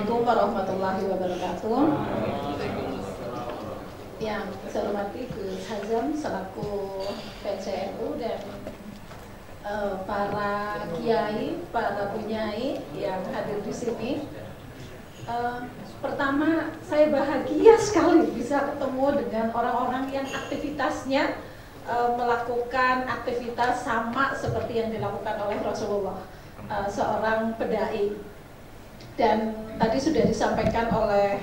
Assalamualaikum warahmatullahi wabarakatuh. Yang saya hormati Gus Hazam selaku PCNU dan para kiai, para bunyai yang hadir di sini. Pertama, saya bahagia sekali bisa ketemu dengan orang-orang yang aktivitasnya melakukan aktivitas sama seperti yang dilakukan oleh Rasulullah, seorang pedai. Dan tadi sudah disampaikan oleh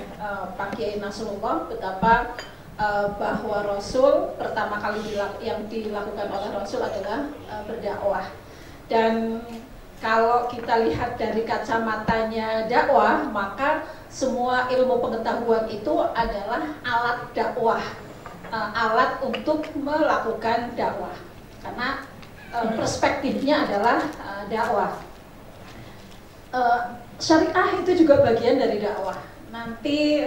Pak Kiai Nasrullah betapa bahwa Rasul pertama kali yang dilakukan oleh Rasul adalah berdakwah. Dan kalau kita lihat dari kacamatanya dakwah, maka semua ilmu pengetahuan itu adalah alat dakwah, alat untuk melakukan dakwah, karena perspektifnya adalah dakwah. Syariah itu juga bagian dari dakwah. Nanti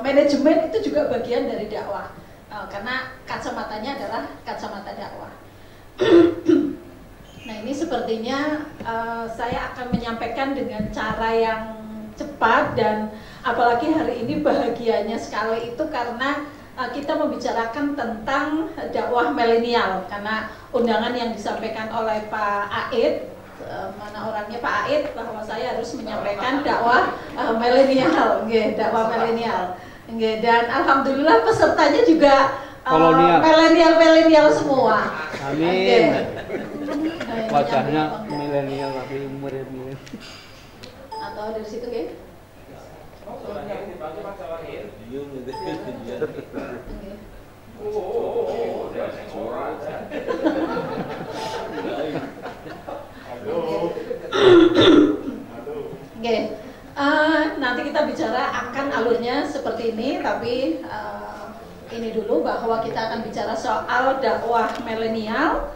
manajemen itu juga bagian dari dakwah, karena kacamatanya adalah kacamata dakwah. Nah, ini sepertinya saya akan menyampaikan dengan cara yang cepat, dan apalagi hari ini bahagianya sekali itu karena kita membicarakan tentang dakwah milenial, karena undangan yang disampaikan oleh Pak Aid, mana orangnya Pak Aid, bahwa saya harus menyampaikan dakwah milenial, dakwah milenial, dan alhamdulillah pesertanya juga milenial semua. Amin. Wajahnya milenial tapi umurnya milenial. Atau dari situ ya? Nanti kita bicara akan alurnya seperti ini, tapi ini dulu bahwa kita akan bicara soal dakwah milenial.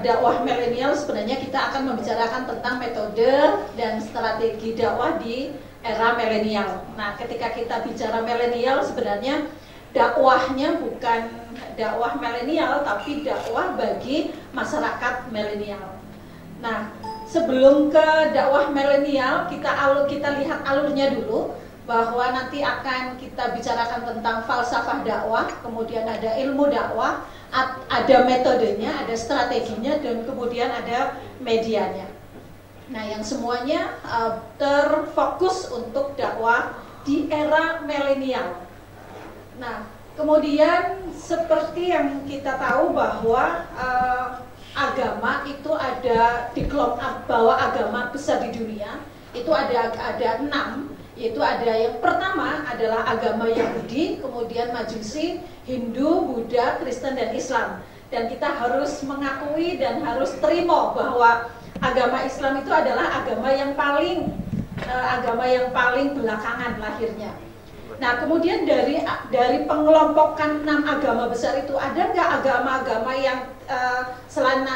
Dakwah milenial sebenarnya kita akan membicarakan tentang metode dan strategi dakwah di era milenial. Nah, ketika kita bicara milenial sebenarnya dakwahnya bukan dakwah milenial, tapi dakwah bagi masyarakat milenial. Nah, sebelum ke dakwah milenial, kita lihat alurnya dulu, bahwa nanti akan kita bicarakan tentang falsafah dakwah, kemudian ada ilmu dakwah, ada metodenya, ada strateginya, dan kemudian ada medianya. Nah, yang semuanya terfokus untuk dakwah di era milenial. Nah, kemudian seperti yang kita tahu bahwa agama itu ada di kelompok bahwa agama besar di dunia itu ada 6, yaitu ada yang pertama adalah agama Yahudi, kemudian Majusi, Hindu, Buddha, Kristen, dan Islam. Dan kita harus mengakui dan harus terima bahwa agama Islam itu adalah agama yang paling belakangan lahirnya. Nah, kemudian dari pengelompokan 6 agama besar itu, ada nggak agama-agama yang selain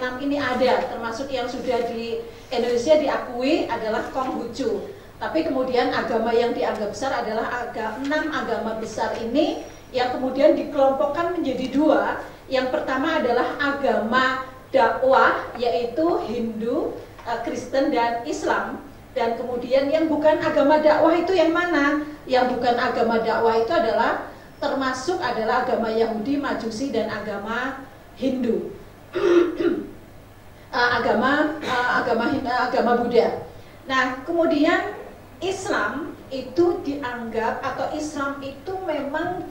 6 ini ada, termasuk yang sudah di Indonesia diakui adalah Konghucu. Tapi kemudian agama yang dianggap besar adalah 6 agama besar ini yang kemudian dikelompokkan menjadi 2. Yang pertama adalah agama dakwah, yaitu Hindu, Kristen, dan Islam. Dan kemudian yang bukan agama dakwah itu yang mana? Yang bukan agama dakwah itu adalah termasuk adalah agama Yahudi, Majusi, dan agama Hindu. agama Buddha. Nah, kemudian Islam itu dianggap, atau Islam itu memang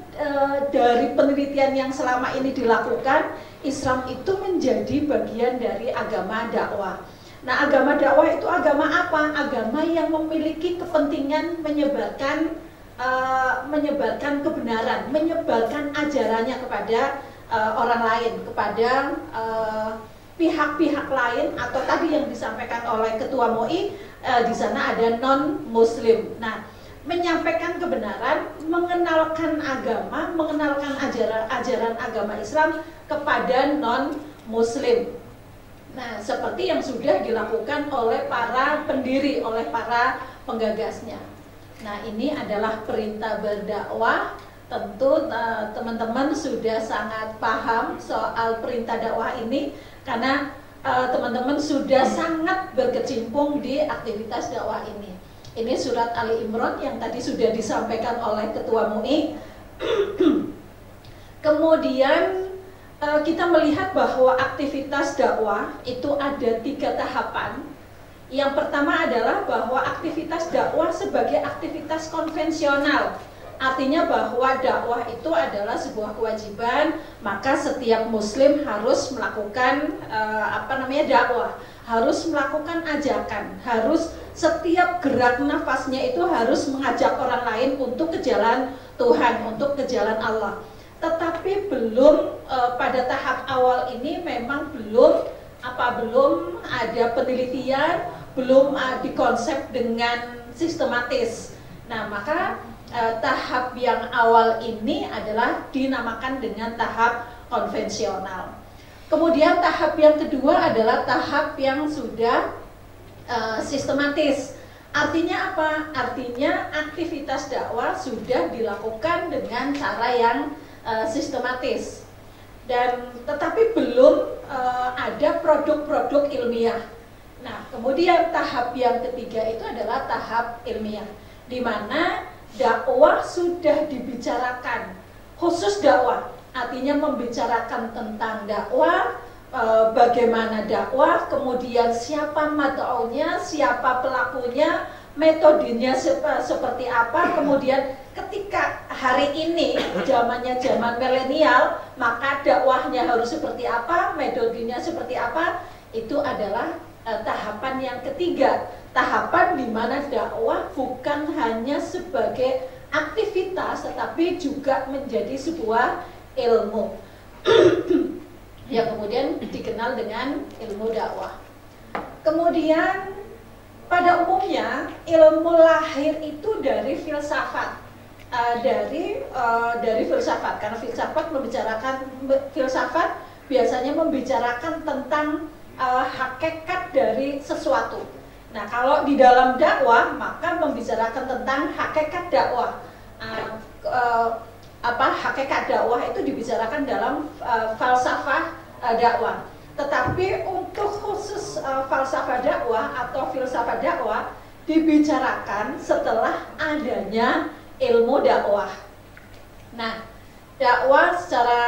dari penelitian yang selama ini dilakukan, Islam itu menjadi bagian dari agama dakwah. Nah, agama dakwah itu agama apa? Agama yang memiliki kepentingan menyebarkan kebenaran, menyebarkan ajarannya kepada orang lain, kepada pihak-pihak lain, atau tadi yang disampaikan oleh Ketua MUI, di sana ada non-Muslim. Nah, menyampaikan kebenaran, mengenalkan agama, mengenalkan ajaran agama Islam kepada non-Muslim. Nah, seperti yang sudah dilakukan oleh para pendiri, oleh para penggagasnya. Nah, ini adalah perintah berdakwah. Tentu teman-teman sudah sangat paham soal perintah dakwah ini, karena teman-teman sudah sangat berkecimpung di aktivitas dakwah ini. Ini surat Ali Imran yang tadi sudah disampaikan oleh Ketua MUI. Kemudian kita melihat bahwa aktivitas dakwah itu ada 3 tahapan. Yang pertama adalah bahwa aktivitas dakwah sebagai aktivitas konvensional. Artinya bahwa dakwah itu adalah sebuah kewajiban, maka setiap muslim harus melakukan dakwah, harus melakukan ajakan, harus setiap gerak nafasnya itu harus mengajak orang lain untuk ke jalan Tuhan, untuk ke jalan Allah. Tetapi belum pada tahap awal ini memang belum ada penelitian, belum dikonsep dengan sistematis. Nah, maka tahap yang awal ini adalah dinamakan dengan tahap konvensional. Kemudian tahap yang kedua adalah tahap yang sudah sistematis. Artinya apa? Artinya aktivitas dakwah sudah dilakukan dengan cara yang sistematis. Dan tetapi belum ada produk-produk ilmiah. Nah, kemudian tahap yang ketiga itu adalah tahap ilmiah, di mana dakwah sudah dibicarakan, khusus dakwah, artinya membicarakan tentang dakwah, bagaimana dakwah, kemudian siapa mad'unya, siapa pelakunya, metodenya seperti apa. Kemudian ketika hari ini zamannya zaman milenial, maka dakwahnya harus seperti apa, metodenya seperti apa. Itu adalah tahapan yang ketiga, tahapan di mana dakwah bukan hanya sebagai aktivitas tetapi juga menjadi sebuah ilmu yang kemudian dikenal dengan ilmu dakwah. Kemudian pada umumnya ilmu lahir itu dari filsafat, dari filsafat, karena filsafat biasanya membicarakan tentang hakikat dari sesuatu. Nah, kalau di dalam dakwah maka membicarakan tentang hakikat dakwah. Hakikat dakwah itu dibicarakan dalam falsafah dakwah. Tetapi untuk khusus falsafah dakwah atau filsafat dakwah dibicarakan setelah adanya ilmu dakwah. Nah, dakwah secara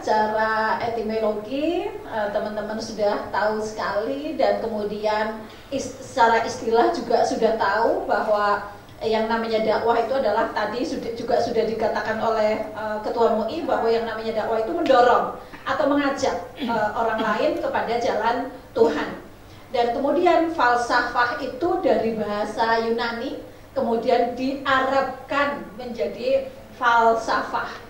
secara etimologi teman-teman sudah tahu sekali, dan kemudian secara istilah juga sudah tahu bahwa yang namanya dakwah itu adalah tadi juga sudah dikatakan oleh Ketua MUI bahwa yang namanya dakwah itu mendorong atau mengajak orang lain kepada jalan Tuhan. Dan kemudian falsafah itu dari bahasa Yunani kemudian diarabkan menjadi falsafah.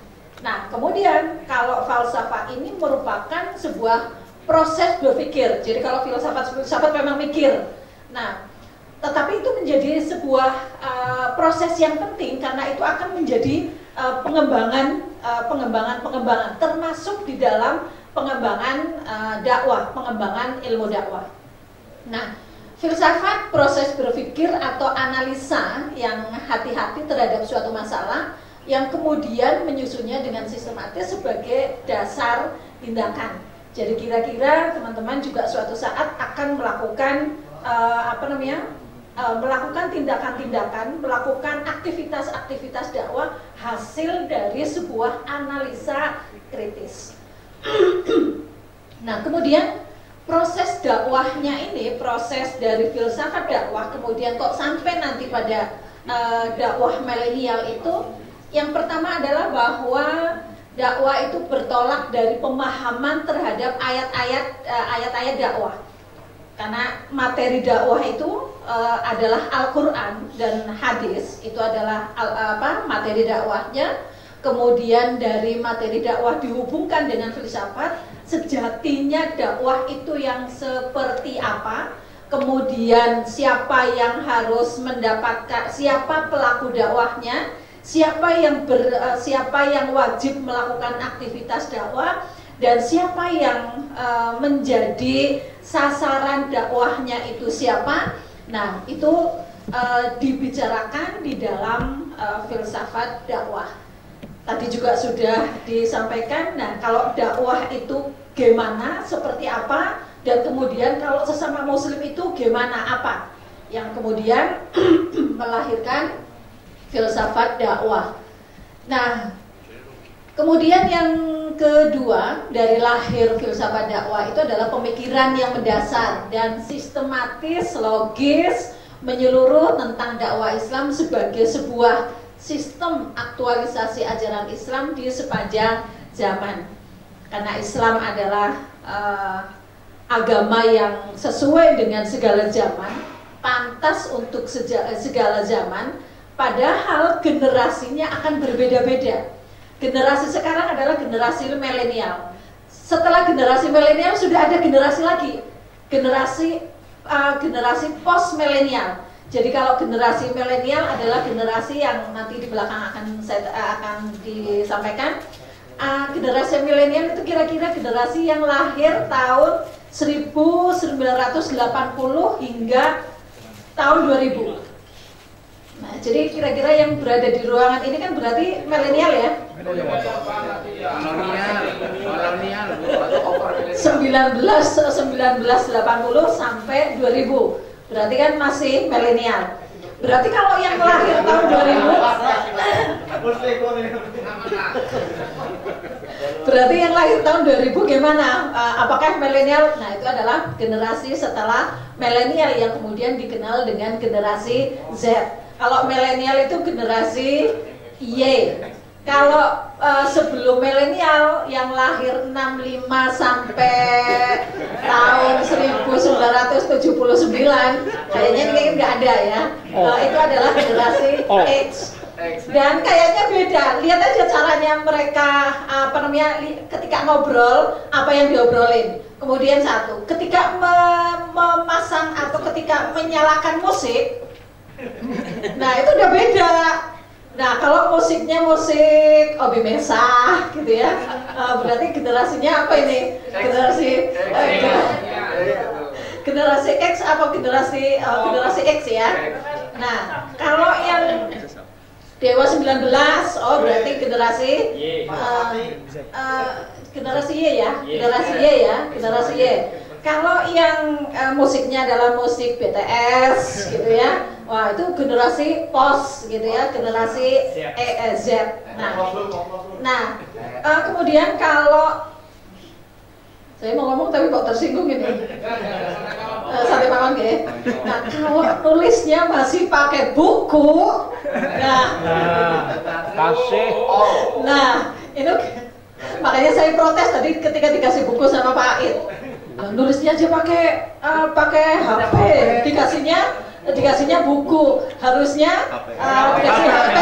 Nah, kemudian kalau falsafah ini merupakan sebuah proses berpikir. Jadi kalau filsafat memang mikir. Nah, tetapi itu menjadi sebuah proses yang penting karena itu akan menjadi pengembangan termasuk di dalam pengembangan dakwah, pengembangan ilmu dakwah. Nah, filsafat proses berpikir atau analisa yang hati-hati terhadap suatu masalah yang kemudian menyusunnya dengan sistematis sebagai dasar tindakan. Jadi kira-kira teman-teman juga suatu saat akan melakukan melakukan tindakan-tindakan, melakukan aktivitas-aktivitas dakwah hasil dari sebuah analisa kritis. Nah, kemudian proses dakwahnya ini, proses dari filsafat dakwah, kemudian kok sampai nanti pada dakwah milenial itu, yang pertama adalah bahwa dakwah itu bertolak dari pemahaman terhadap ayat-ayat dakwah. Karena materi dakwah itu adalah Al-Quran dan hadis, itu adalah materi dakwahnya. Kemudian dari materi dakwah dihubungkan dengan filsafat, sejatinya dakwah itu yang seperti apa, kemudian siapa yang harus mendapatkan, siapa pelaku dakwahnya, siapa yang wajib melakukan aktivitas dakwah, dan siapa yang menjadi sasaran dakwahnya itu siapa. Nah, itu dibicarakan di dalam filsafat dakwah. Tadi juga sudah disampaikan. Nah, kalau dakwah itu gimana, seperti apa, dan kemudian kalau sesama muslim itu gimana, apa. yang kemudian melahirkan filsafat dakwah. Nah, kemudian yang kedua dari lahir filsafat dakwah itu adalah pemikiran yang mendasar dan sistematis, logis, menyeluruh tentang dakwah Islam sebagai sebuah sistem aktualisasi ajaran Islam di sepanjang zaman. Karena Islam adalah agama yang sesuai dengan segala zaman, pantas untuk segala zaman, padahal generasinya akan berbeda-beda. Generasi sekarang adalah generasi milenial. Setelah generasi milenial sudah ada generasi lagi, generasi post milenial. Jadi kalau generasi milenial adalah generasi yang nanti di belakang akan disampaikan. Generasi milenial itu kira-kira generasi yang lahir tahun 1980 hingga tahun 2000. Nah, jadi kira-kira yang berada di ruangan ini kan berarti milenial ya? 1980 sampai 2000. Berarti kan masih milenial. Berarti kalau yang lahir tahun 2000, berarti yang lahir tahun 2000 gimana? Apakah milenial? Nah, itu adalah generasi setelah milenial yang kemudian dikenal dengan generasi Z. Kalau milenial itu generasi Y. Kalau sebelum milenial yang lahir 65 sampai tahun 1979, kayaknya ini nggak ada ya. Itu adalah generasi X. Dan kayaknya beda. Lihat aja caranya mereka ketika ngobrol, apa yang diobrolin. Kemudian satu, ketika memasang atau ketika menyalakan musik, nah itu udah beda. Nah, kalau musiknya musik Obi Mesah gitu ya, berarti generasinya apa ini? Generasi X atau generasi X ya. Nah, kalau yang Dewa 19, berarti generasi generasi Y ya, generasi Y. Kalau yang musiknya adalah musik BTS gitu ya, wah itu generasi post gitu ya, generasi Z. Nah, kemudian kalau saya mau ngomong tapi kok tersinggung ini, sampai malam ya. Nah, kalau tulisnya masih pakai buku, nah itu makanya saya protes tadi ketika dikasih buku sama Pak Ait. Nulisnya aja pakai HP, dikasihnya buku, harusnya dikasih HP.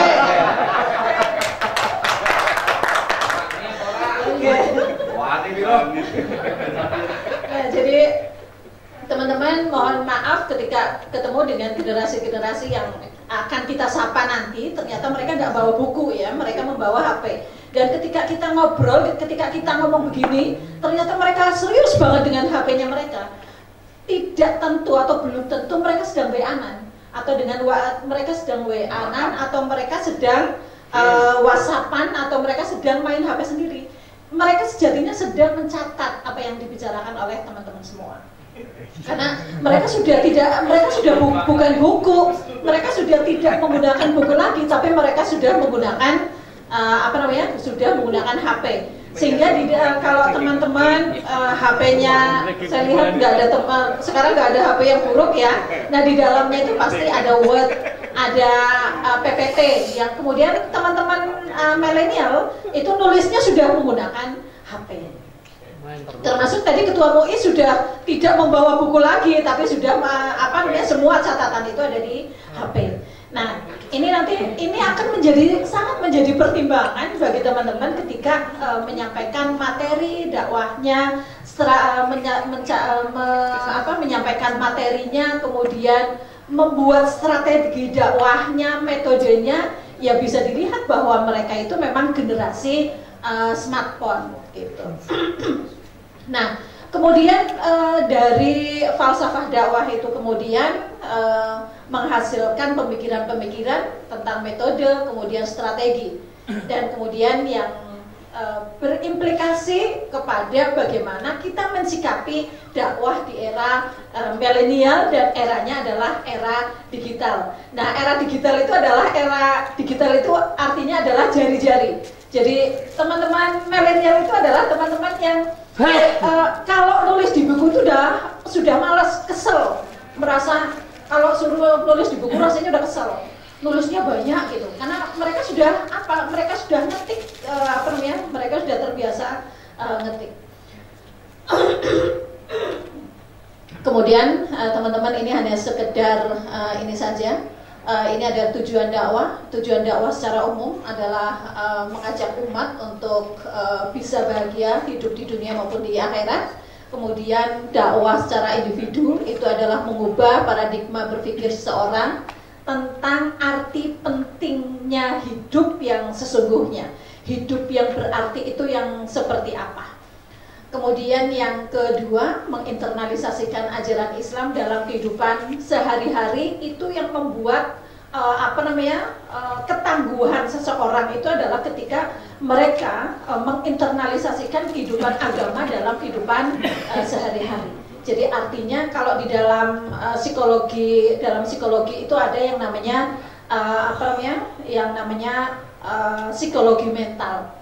Nah, jadi teman-teman mohon maaf ketika ketemu dengan generasi-generasi yang akan kita sapa nanti, ternyata mereka tidak bawa buku ya, mereka membawa HP. Dan ketika kita ngobrol, ketika kita ngomong begini, ternyata mereka serius banget dengan HP-nya mereka. Tidak tentu atau belum tentu mereka sedang WA-an, atau mereka sedang WA-an, atau mereka sedang WhatsApp-an, atau mereka sedang main HP sendiri. Mereka sejatinya sedang mencatat apa yang dibicarakan oleh teman-teman semua. Karena mereka sudah bukan buku, mereka sudah tidak menggunakan buku lagi, tapi mereka sudah menggunakan sudah menggunakan HP. Sehingga kalau teman-teman HP-nya, saya lihat sekarang nggak ada HP yang buruk ya. Nah, di dalamnya itu pasti ada Word, ada PPT, yang kemudian teman-teman milenial itu nulisnya sudah menggunakan HP. Termasuk tadi Ketua MUI sudah tidak membawa buku lagi, tapi sudah semua catatan itu ada di HP. Nah, ini akan sangat menjadi pertimbangan bagi teman-teman ketika menyampaikan materi dakwahnya, menyampaikan materinya, kemudian membuat strategi dakwahnya, metodenya, ya bisa dilihat bahwa mereka itu memang generasi smartphone gitu. Nah, kemudian dari falsafah dakwah itu kemudian menghasilkan pemikiran-pemikiran tentang metode, kemudian strategi, dan kemudian yang berimplikasi kepada bagaimana kita mensikapi dakwah di era milenial, dan eranya adalah era digital. Nah, era digital itu artinya adalah jari-jari. Jadi teman-teman milenial itu adalah teman-teman yang kalau nulis di buku itu sudah malas, kesel, merasa kalau suruh nulis di buku rasanya udah kesel. Nulisnya banyak gitu, karena mereka sudah ngetik, mereka sudah terbiasa ngetik. Kemudian teman-teman, ini hanya sekedar ini saja. Ini ada tujuan dakwah. Tujuan dakwah secara umum adalah mengajak umat untuk bisa bahagia hidup di dunia maupun di akhirat. Kemudian dakwah secara individu itu adalah mengubah paradigma berpikir seseorang tentang arti pentingnya hidup yang sesungguhnya. Hidup yang berarti itu yang seperti apa. Kemudian yang kedua, menginternalisasikan ajaran Islam dalam kehidupan sehari-hari. Itu yang membuat ketangguhan seseorang itu adalah ketika mereka menginternalisasikan kehidupan agama dalam kehidupan sehari-hari. Jadi artinya kalau di dalam psikologi itu ada yang namanya psikologi mental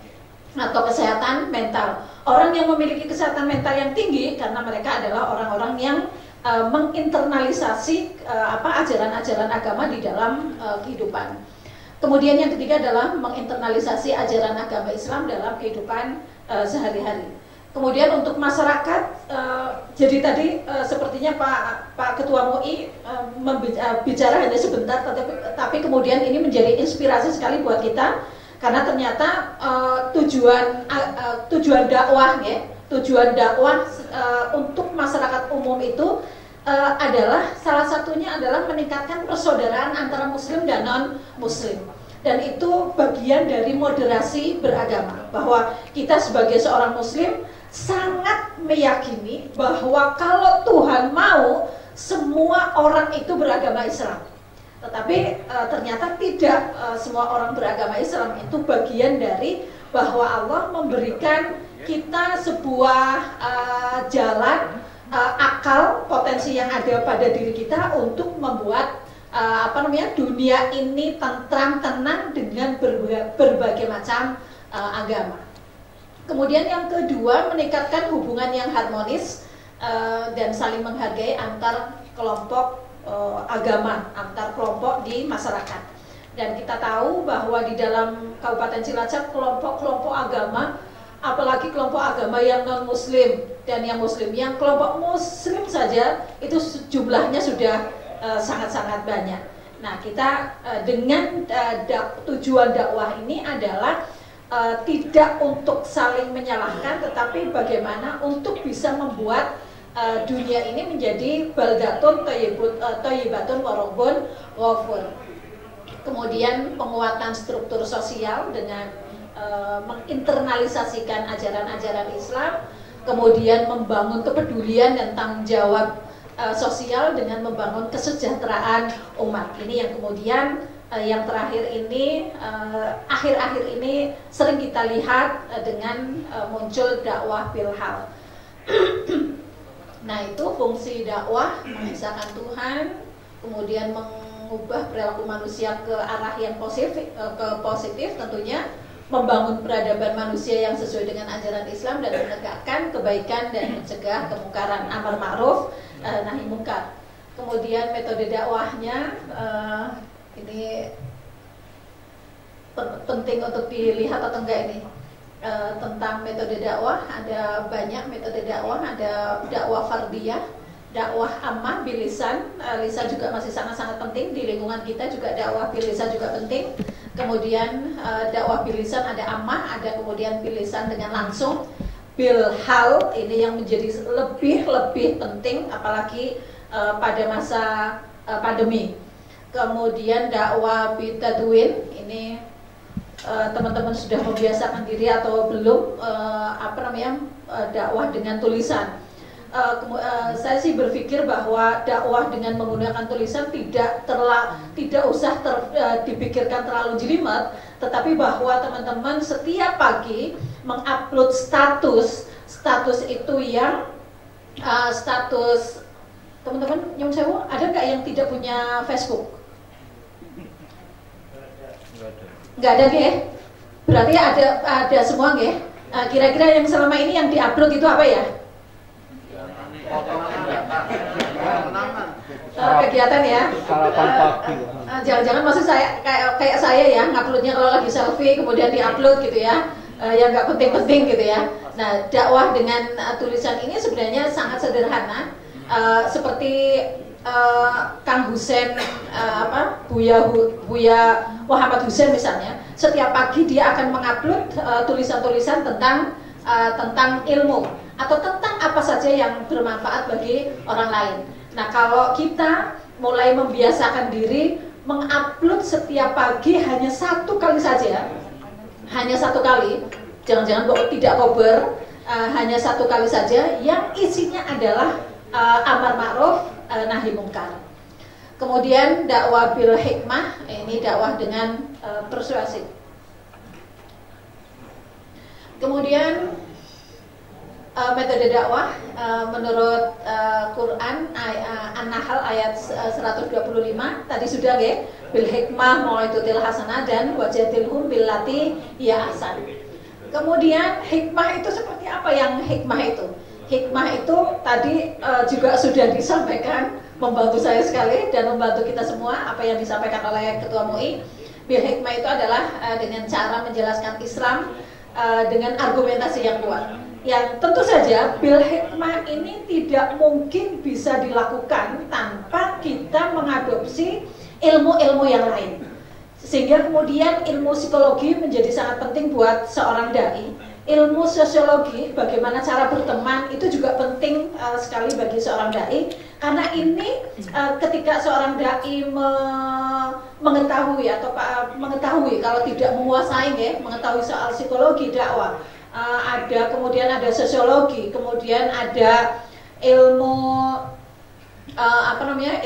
atau kesehatan mental. Orang yang memiliki kesehatan mental yang tinggi karena mereka adalah orang-orang yang menginternalisasi ajaran-ajaran agama di dalam kehidupan. Kemudian yang ketiga adalah menginternalisasi ajaran agama Islam dalam kehidupan sehari-hari. Kemudian untuk masyarakat, jadi tadi sepertinya Pak Ketua MUI bicara hanya sebentar, tapi kemudian ini menjadi inspirasi sekali buat kita, karena ternyata tujuan dakwah untuk masyarakat umum itu adalah salah satunya adalah meningkatkan persaudaraan antara Muslim dan non-Muslim. Dan itu bagian dari moderasi beragama, bahwa kita sebagai seorang Muslim sangat meyakini bahwa kalau Tuhan mau, semua orang itu beragama Islam. Tetapi ternyata tidak semua orang beragama Islam. Itu bagian dari bahwa Allah memberikan kita sebuah jalan, akal, potensi yang ada pada diri kita untuk membuat dunia ini tentram, tenang dengan berbagai macam agama. Kemudian yang kedua, meningkatkan hubungan yang harmonis dan saling menghargai antar kelompok agama, antar kelompok di masyarakat. Dan kita tahu bahwa di dalam Kabupaten Cilacap kelompok-kelompok agama, apalagi kelompok agama yang non-Muslim dan yang Muslim, yang kelompok Muslim saja itu jumlahnya sudah sangat-sangat banyak. Nah, kita dengan tujuan dakwah ini adalah tidak untuk saling menyalahkan, tetapi bagaimana untuk bisa membuat dunia ini menjadi baldatun thayyibatun wa rabbun ghafur. Kemudian penguatan struktur sosial dengan menginternalisasikan ajaran-ajaran Islam, kemudian membangun kepedulian dan tanggung jawab sosial dengan membangun kesejahteraan umat. Ini yang kemudian yang terakhir ini, akhir-akhir ini sering kita lihat dengan muncul dakwah bilhal. Nah, itu fungsi dakwah, mengisahkan Tuhan, kemudian mengubah perilaku manusia ke arah yang positif tentunya, membangun peradaban manusia yang sesuai dengan ajaran Islam dan menegakkan kebaikan dan mencegah kemungkaran, amar ma'ruf nahi mungkar. Kemudian metode dakwahnya ini penting untuk dilihat atau enggak ini tentang metode dakwah. Ada banyak metode dakwah, ada dakwah fardiyah, dakwah ammah bilisan, lisan juga masih sangat-sangat penting di lingkungan kita, juga dakwah bilisan juga penting. Kemudian dakwah bilisan ada ammah, ada kemudian bilisan dengan langsung. Bilhal ini yang menjadi lebih penting apalagi pada masa pandemi. Kemudian dakwah bitadwin ini teman-teman sudah membiasakan diri atau belum dakwah dengan tulisan. saya sih berpikir bahwa dakwah dengan menggunakan tulisan tidak usah dipikirkan terlalu jelimet, tetapi bahwa teman-teman setiap pagi mengupload status itu yang status teman-teman nyong sewu, ada nggak yang tidak punya Facebook? Nggak ada nggih? Berarti ada semua nggih? Kira-kira yang selama ini yang diupload itu apa ya? Kegiatan ya. Sarapan pagi. Jangan-jangan maksud saya kayak saya ya, nguploadnya kalau lagi selfie kemudian diupload gitu ya. Yang nggak penting-penting gitu ya. Nah, dakwah dengan tulisan ini sebenarnya sangat sederhana. Seperti Kang Husen Buya Muhammad Husen misalnya, setiap pagi dia akan mengupload tulisan-tulisan tentang ilmu atau tentang apa saja yang bermanfaat bagi orang lain. Nah, kalau kita mulai membiasakan diri mengupload setiap pagi hanya satu kali saja, jangan-jangan tidak kober, hanya satu kali saja yang isinya adalah amar ma'ruf nahi mungkar. Kemudian dakwah bil hikmah, ini dakwah dengan persuasif. Kemudian metode dakwah menurut Quran An-Nahl ayat 125 tadi sudah ya, bil hikmah mau'izatil hasanah dan wajadilhum billati hiya ahsan. Kemudian hikmah itu seperti apa yang hikmah itu? Hikmah itu tadi juga sudah disampaikan, membantu saya sekali dan membantu kita semua apa yang disampaikan oleh Ketua MUI. Bil hikmah itu adalah dengan cara menjelaskan Islam dengan argumentasi yang kuat. Yang tentu saja bil hikmah ini tidak mungkin bisa dilakukan tanpa kita mengadopsi ilmu-ilmu yang lain. Sehingga kemudian ilmu psikologi menjadi sangat penting buat seorang dai. Ilmu sosiologi, bagaimana cara berteman, itu juga penting sekali bagi seorang dai. Karena ini ketika seorang dai mengetahui atau mengetahui, kalau tidak menguasai ya, mengetahui soal psikologi dakwah, kemudian ada sosiologi, kemudian ada ilmu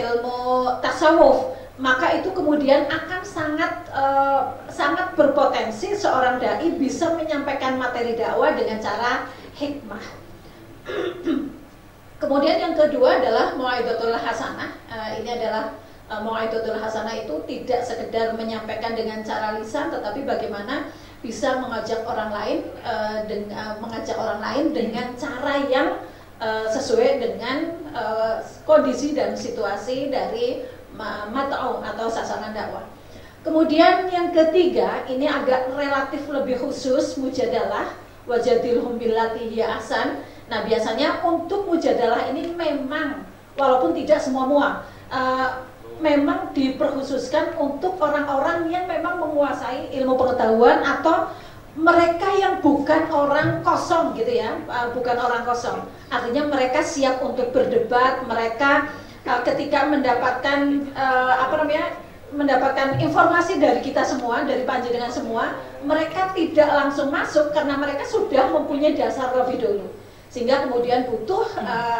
ilmu tasawuf, maka itu kemudian akan sangat berpotensi seorang dai bisa menyampaikan materi dakwah dengan cara hikmah. Kemudian yang kedua adalah mau'izatul hasanah. Ini adalah mau'izatul hasanah itu tidak sekedar menyampaikan dengan cara lisan, tetapi bagaimana bisa mengajak orang lain dengan cara yang sesuai dengan kondisi dan situasi dari mat'au atau sasaran dakwah. Kemudian yang ketiga, ini agak relatif lebih khusus, mujadalah wajadilhum billati hiya ahsan. Nah, biasanya untuk mujadalah ini memang walaupun tidak semua memang diperkhususkan untuk orang-orang yang memang menguasai ilmu pengetahuan atau mereka yang bukan orang kosong gitu ya, bukan orang kosong. Artinya mereka siap untuk berdebat, mereka ketika mendapatkan mendapatkan informasi dari kita semua, dari panjenengan semua, mereka tidak langsung masuk karena mereka sudah mempunyai dasar lebih dulu. Sehingga kemudian butuh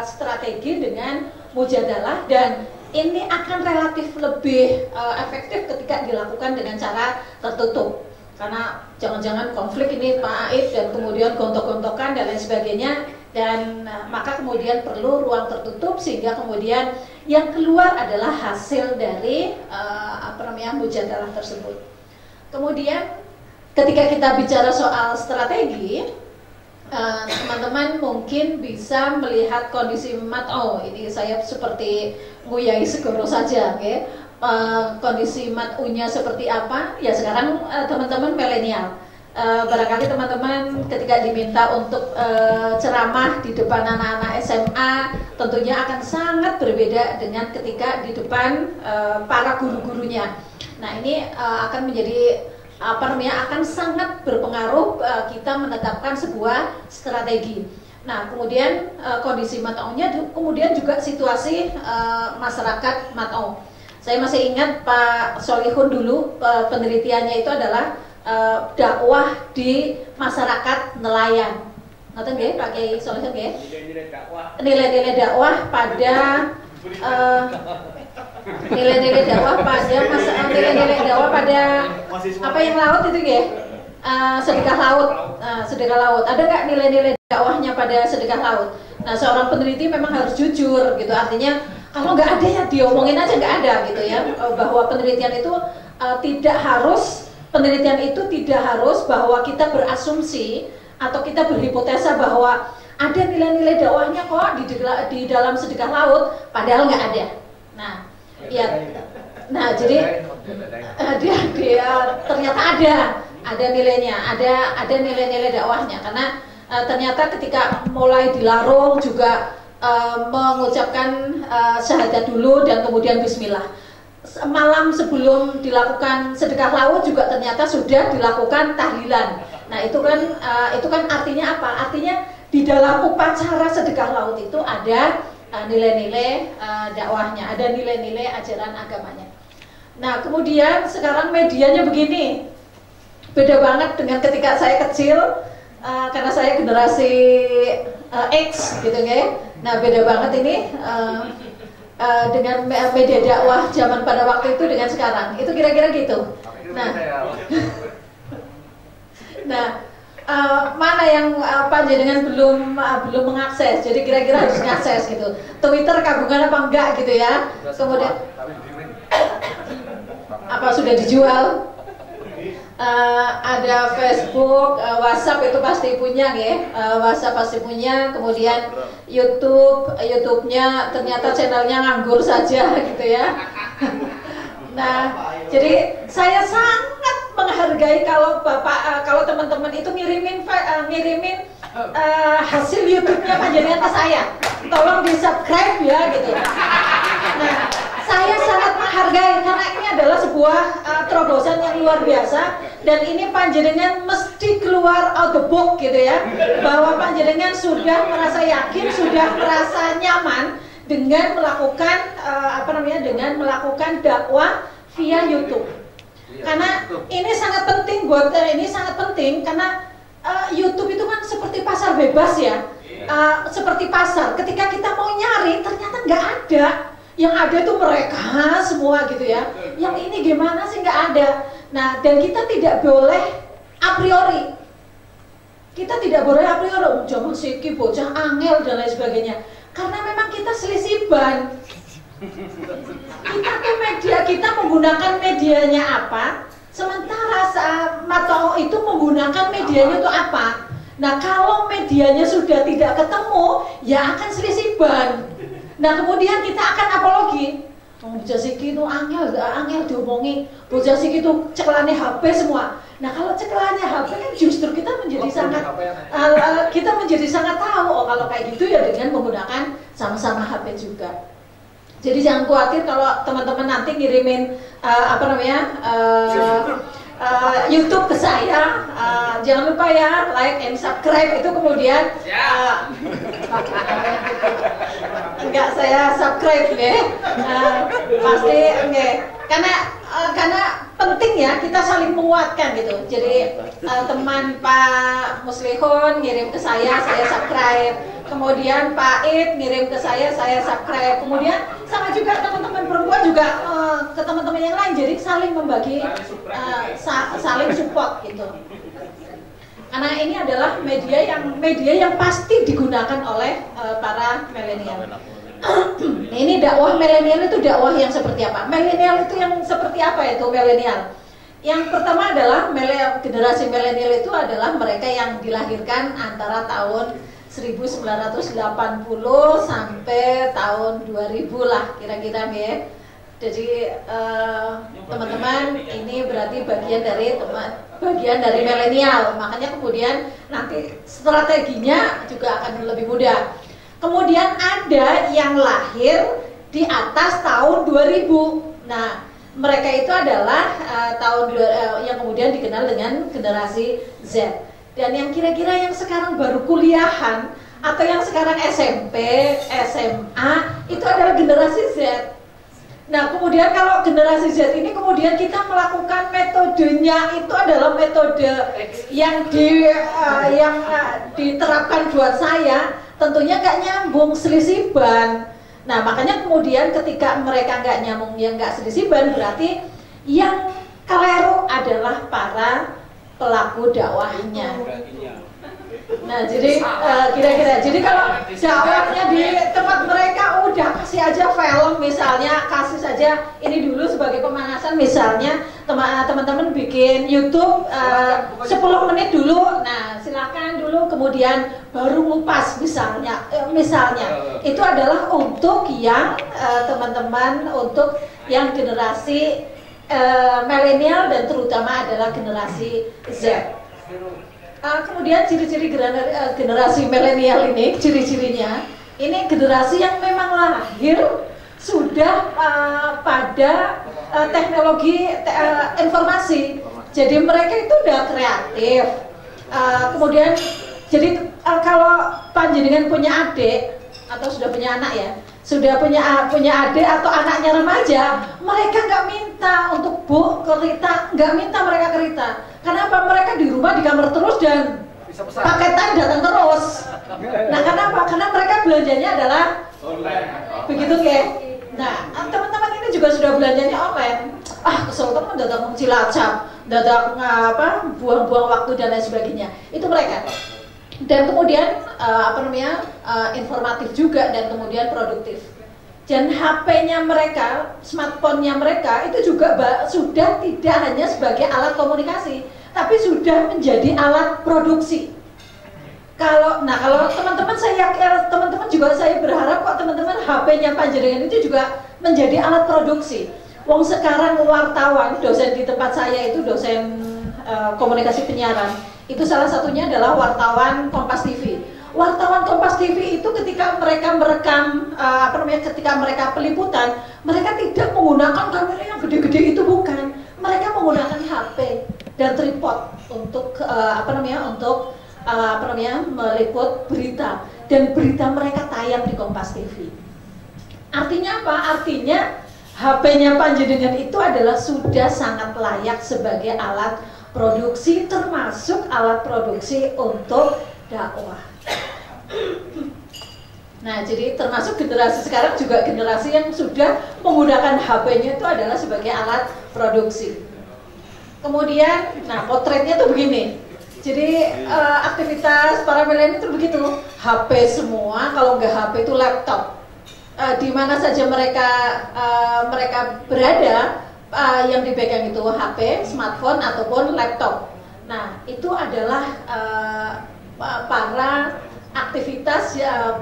strategi dengan mujadalah, dan ini akan relatif lebih efektif ketika dilakukan dengan cara tertutup. Karena jangan-jangan konflik ini Pak Aib dan kemudian gontok-gontokan dan lain sebagainya, dan maka kemudian perlu ruang tertutup sehingga kemudian yang keluar adalah hasil dari mujadalah tersebut. Kemudian ketika kita bicara soal strategi, teman-teman mungkin bisa melihat kondisi mat'u. Ini saya seperti nguyai segoro saja, okay? Kondisi mat'unya seperti apa? Ya sekarang teman-teman milenial. Barangkali teman-teman ketika diminta untuk ceramah di depan anak-anak SMA tentunya akan sangat berbeda dengan ketika di depan para guru-gurunya. Nah, ini akan menjadi akan sangat berpengaruh kita menetapkan sebuah strategi. Nah, kemudian kondisi mat'unya, kemudian juga situasi masyarakat mat'u. Saya masih ingat Pak Solihun dulu penelitiannya itu adalah dakwah di masyarakat nelayan. Ngoten nggih, Pak Kiai Soleh nggih. Nilai-nilai dakwah. Nilai-nilai dakwah pada nilai-nilai dakwah pada nilai-nilai dakwah pada apa yang laut itu nggih? Sedekah laut. Sedekah laut. Ada nggak nilai-nilai dakwahnya pada sedekah laut? Nah, seorang peneliti memang harus jujur gitu. Artinya kalau nggak ada ya diomongin aja, nggak ada gitu ya. Bahwa penelitian itu tidak harus bahwa kita berasumsi atau kita berhipotesa bahwa ada nilai-nilai dakwahnya kok di dalam sedekah laut, padahal nggak ada. Nah, ya, jadi dia ternyata ada nilainya, ada nilai-nilai dakwahnya karena ternyata ketika mulai dilarung juga mengucapkan syahadat dulu dan kemudian bismillah. Malam sebelum dilakukan sedekah laut juga ternyata sudah dilakukan tahlilan. Nah, itu kan artinya apa? Artinya di dalam upacara sedekah laut itu ada nilai-nilai dakwahnya, ada nilai-nilai ajaran agamanya. Nah, kemudian sekarang medianya begini. Beda banget dengan ketika saya kecil, karena saya generasi X gitu ya. Nah, beda banget ini dengan media dakwah zaman pada waktu itu dengan sekarang. Itu kira-kira gitu. Nah, mana yang panjenengan belum mengakses, jadi kira-kira harus mengakses gitu. Twitter kagungan apa enggak gitu ya. Kemudian apa sudah dijual? Ada Facebook, WhatsApp itu pasti punya ya, WhatsApp pasti punya. Kemudian YouTube-nya ternyata channelnya nganggur saja gitu ya. Nah, jadi saya sangat menghargai kalau kalau teman-teman itu ngirimin hasil YouTube-nya panjenengan ke saya. Tolong di subscribe ya gitu. Nah, saya sangat menghargai karena ini adalah sebuah terobosan yang luar biasa dan ini panjenengan mesti keluar out the box gitu ya, bahwa panjenengan sudah merasa yakin, sudah merasa nyaman dengan melakukan dengan melakukan dakwah via YouTube. Karena ini sangat penting karena YouTube itu kan seperti pasar bebas ya, seperti pasar. Ketika kita mau nyari ternyata nggak ada. Yang ada tuh mereka semua gitu ya. Yang ini gimana sih nggak ada. Nah, dan kita tidak boleh a priori. Kita tidak boleh a priori. Jangan siki bocah angel dan lain sebagainya. Karena memang kita selisih ban. Kita tuh kita menggunakan medianya apa, sementara Matau itu menggunakan medianya itu apa. Nah, kalau medianya sudah tidak ketemu, ya akan selisih ban. Nah, kemudian kita akan apa lagi? Bocah siki itu angel diomongi. Bocah siki itu ceklane HP semua. Nah, kalau ceklane HP kan justru kita menjadi sangat tahu kalau kayak gitu ya dengan menggunakan sama-sama HP juga. Jadi jangan khawatir kalau teman-teman nanti ngirimin YouTube ke saya, jangan lupa ya like and subscribe itu kemudian enggak saya subscribe ya, pasti enggak karena penting ya kita saling menguatkan gitu. Jadi teman Pak Muslihun ngirim ke saya subscribe. Kemudian Pak Id ngirim ke saya subscribe. Kemudian sama juga teman-teman perempuan juga ke teman-teman yang lain. Jadi saling membagi, saling support gitu. Karena ini adalah media yang pasti digunakan oleh para milenial. Ini dakwah milenial itu dakwah yang seperti apa? Milenial itu yang seperti apa itu milenial? Yang pertama adalah generasi milenial itu adalah mereka yang dilahirkan antara tahun 1980 sampai tahun 2000 lah kira-kira ya. Jadi teman-teman ini berarti bagian dari milenial. Makanya kemudian nanti strateginya juga akan lebih mudah. Kemudian ada yang lahir di atas tahun 2000. Nah, mereka itu adalah yang kemudian dikenal dengan generasi Z. Dan yang kira-kira yang sekarang baru kuliahan atau yang sekarang SMP, SMA itu adalah generasi Z. Nah, kemudian kalau generasi Z ini kemudian kita melakukan metodenya itu adalah metode yang diterapkan buat saya tentunya nggak nyambung, selisih ban. Nah, makanya kemudian ketika mereka nggak nyambung, yang nggak selisih ban, berarti yang keliru adalah para pelaku dakwahnya. Nah, jadi kira-kira, jadi kalau dakwahnya di tempat mereka udah kasih aja film misalnya, kasih saja ini dulu sebagai pemanasan misalnya, teman-teman bikin YouTube 10 menit dulu, nah silakan dulu, kemudian baru ngupas misalnya, itu adalah untuk yang teman-teman, untuk yang generasi milenial dan terutama adalah generasi Z. Kemudian ciri-ciri generasi milenial ini, ciri-cirinya ini generasi yang memang lahir sudah pada teknologi informasi. Jadi mereka itu udah kreatif. Kemudian jadi kalau panjenengan punya adik atau sudah punya anak ya, sudah punya adik atau anaknya remaja, mereka nggak minta untuk Bu kerita, nggak minta mereka kerita. Kenapa? Mereka di rumah di kamar terus dan paketan datang terus. Nah, kenapa? Karena mereka belanjanya adalah online. Begitu ya. Nah, teman-teman ini juga sudah belanjanya online. Kesel teman datang Cilacap, datang buang-buang waktu dan lain sebagainya. Itu mereka. Dan kemudian informatif juga dan kemudian produktif. Dan HP-nya mereka, smartphone-nya mereka itu juga sudah tidak hanya sebagai alat komunikasi, tapi sudah menjadi alat produksi. Kalau teman-teman teman-teman juga saya berharap kok teman-teman HP-nya panjenengan itu juga menjadi alat produksi. Wong sekarang wartawan, dosen di tempat saya itu dosen komunikasi penyiaran. Itu salah satunya adalah wartawan Kompas TV. Wartawan Kompas TV itu ketika mereka merekam ketika mereka peliputan, mereka tidak menggunakan kamera yang gede-gede itu, bukan. Mereka menggunakan HP dan tripod untuk meliput berita, dan berita mereka tayang di Kompas TV. Artinya apa? Artinya HP-nya panjenengan itu adalah sudah sangat layak sebagai alat produksi, termasuk alat produksi untuk dakwah. Nah, jadi termasuk generasi sekarang juga generasi yang sudah menggunakan HP-nya itu adalah sebagai alat produksi. Kemudian, nah potretnya tuh begini. Jadi aktivitas para milenial itu begitu, HP semua, kalau nggak HP itu laptop. Di mana saja mereka berada, yang dipegang itu HP, smartphone ataupun laptop. Nah, itu adalah para aktivitas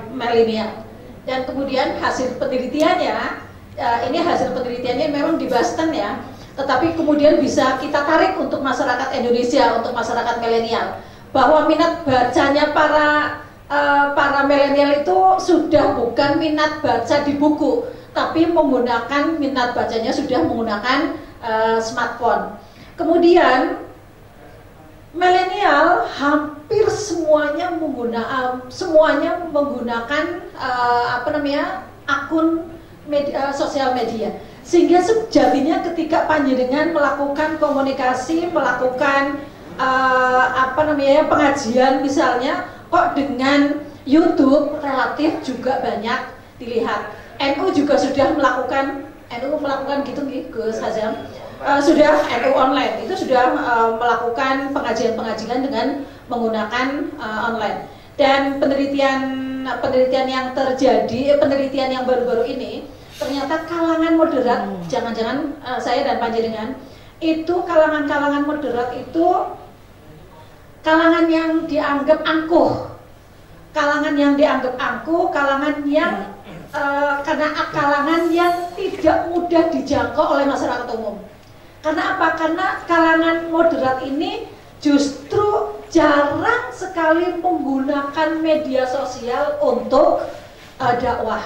milenial. Dan kemudian hasil penelitiannya, ini hasil penelitiannya memang di Boston ya, tetapi kemudian bisa kita tarik untuk masyarakat Indonesia, untuk masyarakat milenial, bahwa minat bacanya para milenial itu sudah bukan minat baca di buku, tapi menggunakan minat bacanya sudah menggunakan smartphone. Kemudian milenial hampir semuanya menggunakan akun sosial media, sehingga sejatinya ketika panjenengan melakukan komunikasi, melakukan pengajian misalnya, kok dengan YouTube relatif juga banyak dilihat. NU juga sudah melakukan gitu Gus Hazam. Sudah NU online itu sudah melakukan pengajian dengan menggunakan online. Dan penelitian yang terjadi, penelitian yang baru-baru ini, ternyata kalangan moderat, jangan-jangan saya dan panjenengan itu kalangan moderat itu kalangan yang dianggap angkuh, kalangan yang tidak mudah dijangkau oleh masyarakat umum. Karena apa? Karena kalangan moderat ini justru jarang sekali menggunakan media sosial untuk dakwah.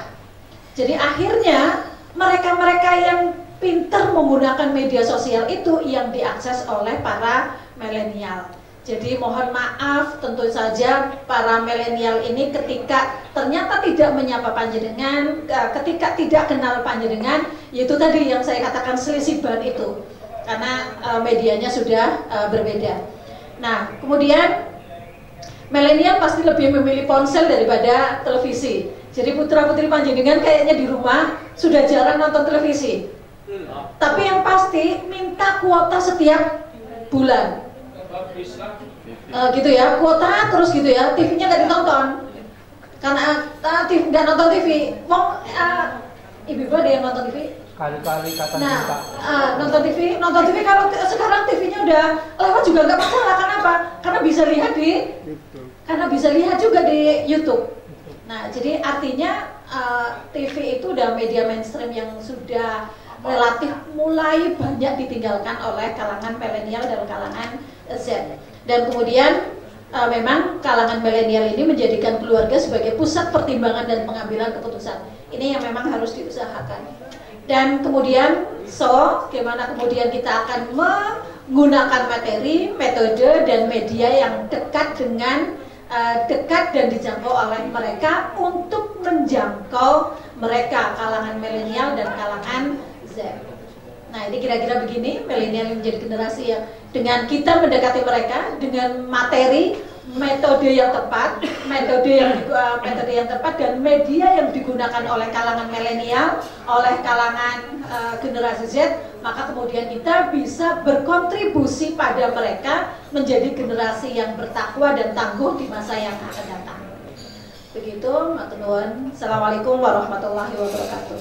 Jadi akhirnya mereka-mereka yang pintar menggunakan media sosial itu yang diakses oleh para milenial. Jadi mohon maaf tentu saja para milenial ini ketika ternyata tidak menyapa panjenengan, ketika tidak kenal panjenengan, yaitu tadi yang saya katakan selisih ban itu, karena medianya sudah berbeda. Nah, kemudian milenial pasti lebih memilih ponsel daripada televisi. Jadi putra putri panjenengan kayaknya di rumah sudah jarang nonton televisi. Tapi yang pasti minta kuota setiap bulan. Gitu ya, kuota terus gitu ya, TV-nya nggak ditonton karena nggak nonton TV. Ibu-ibu ada yang nonton TV? Kali-kali kata nonton TV kalau sekarang TV-nya udah lewat juga nggak masalah. Kenapa? Karena bisa lihat juga di YouTube. Nah, jadi artinya TV itu udah media mainstream yang sudah relatif mulai banyak ditinggalkan oleh kalangan milenial dan kalangan Z. Dan kemudian memang kalangan milenial ini menjadikan keluarga sebagai pusat pertimbangan dan pengambilan keputusan. Ini yang memang harus diusahakan. Dan kemudian gimana kemudian kita akan menggunakan materi, metode dan media yang dekat dan dijangkau oleh mereka untuk menjangkau mereka kalangan milenial dan kalangan Z. Nah, ini kira-kira begini, milenial menjadi generasi yang dengan kita mendekati mereka dengan materi, metode yang tepat, metode yang tepat dan media yang digunakan oleh kalangan milenial, oleh kalangan generasi Z, maka kemudian kita bisa berkontribusi pada mereka menjadi generasi yang bertakwa dan tangguh di masa yang akan datang. Begitu, matur nuwun. Assalamualaikum warahmatullahi wabarakatuh.